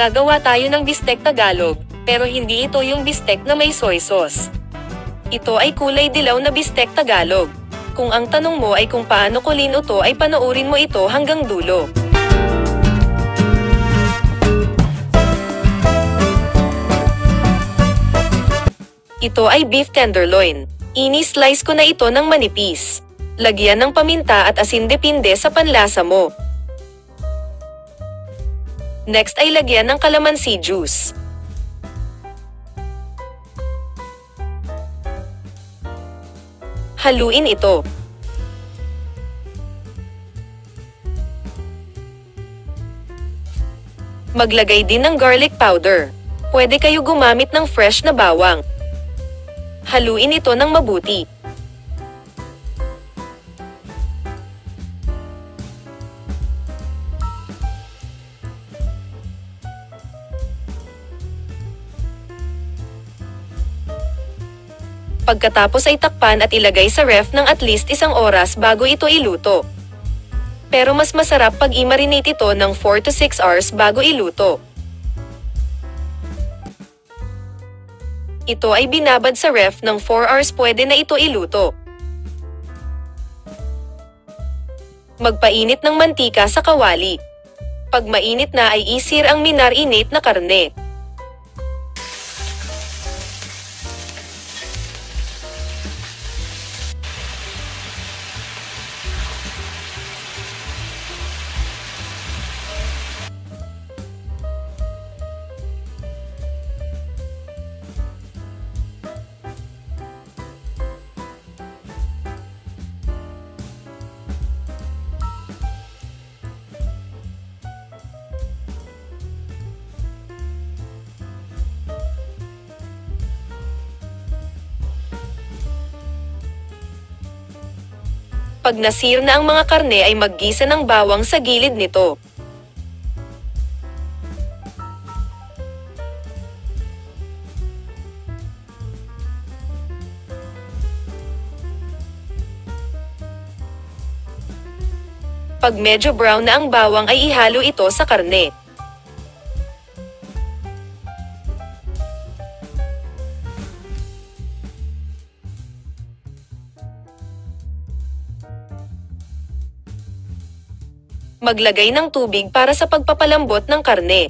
Gagawa tayo ng bistek Tagalog, pero hindi ito yung bistek na may soy sauce. Ito ay kulay dilaw na bistek Tagalog. Kung ang tanong mo ay kung paano kulin ito ay panoorin mo ito hanggang dulo. Ito ay beef tenderloin. Ini-slice ko na ito ng manipis. Lagyan ng paminta at asin depende sa panlasa mo. Next ay lagyan ng calamansi juice. Haluin ito. Maglagay din ng garlic powder. Pwede kayo gumamit ng fresh na bawang. Haluin ito ng mabuti. Pagkatapos ay takpan at ilagay sa ref ng at least 1 oras bago ito iluto. Pero mas masarap pag i-marinate ito ng 4 to 6 hours bago iluto. Ito ay binabad sa ref ng 4 hours pwede na ito iluto. Magpainit ng mantika sa kawali. Pag mainit na ay isir ang minarinate na karne. Pag nasir na ang mga karne ay maggisa ng bawang sa gilid nito. Pag medyo brown na ang bawang ay ihalo ito sa karne. Maglagay ng tubig para sa pagpapalambot ng karne.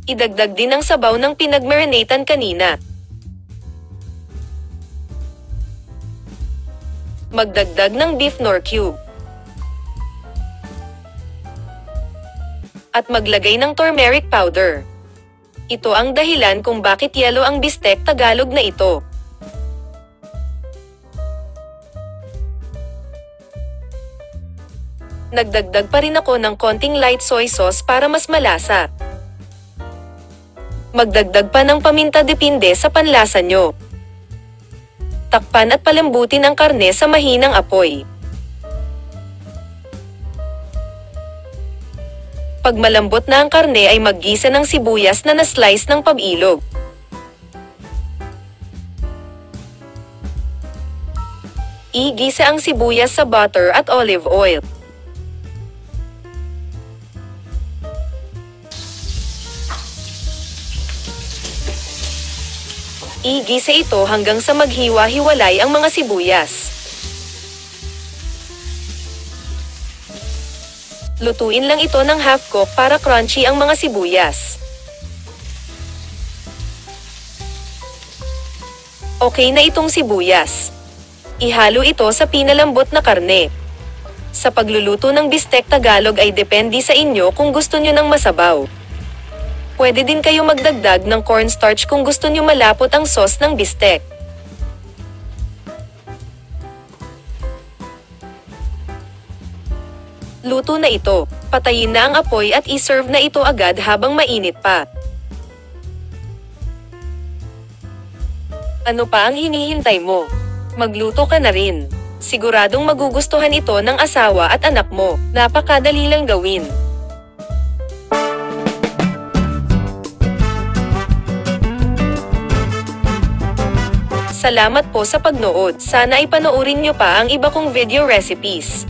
Idagdag din ang sabaw ng pinagmarinatan kanina. Magdagdag ng beef nor cube. At maglagay ng turmeric powder. Ito ang dahilan kung bakit yellow ang bistek Tagalog na ito. Nagdagdag pa rin ako ng konting light soy sauce para mas malasa. Magdagdag pa ng paminta depende sa panlasa nyo. Takpan at palambutin ang karne sa mahinang apoy. Pag malambot na ang karne ay maggisa ng sibuyas na na-slice ng pabilog. Igisa ang sibuyas sa butter at olive oil. Igisa ito hanggang sa maghiwa-hiwalay ang mga sibuyas. Lutuin lang ito ng half-cook para crunchy ang mga sibuyas. Okay na itong sibuyas. Ihalo ito sa pinalambot na karne. Sa pagluluto ng bistek Tagalog ay depende sa inyo kung gusto nyo ng masabaw. Pwede din kayo magdagdag ng cornstarch kung gusto nyo malapot ang sauce ng bistek. Luto na ito. Patayin na ang apoy at iserve na ito agad habang mainit pa. Ano pa ang hinihintay mo? Magluto ka na rin. Siguradong magugustuhan ito ng asawa at anak mo. Napakadali lang gawin. Salamat po sa pagnood. Sana ay panoorin nyo pa ang iba kong video recipes.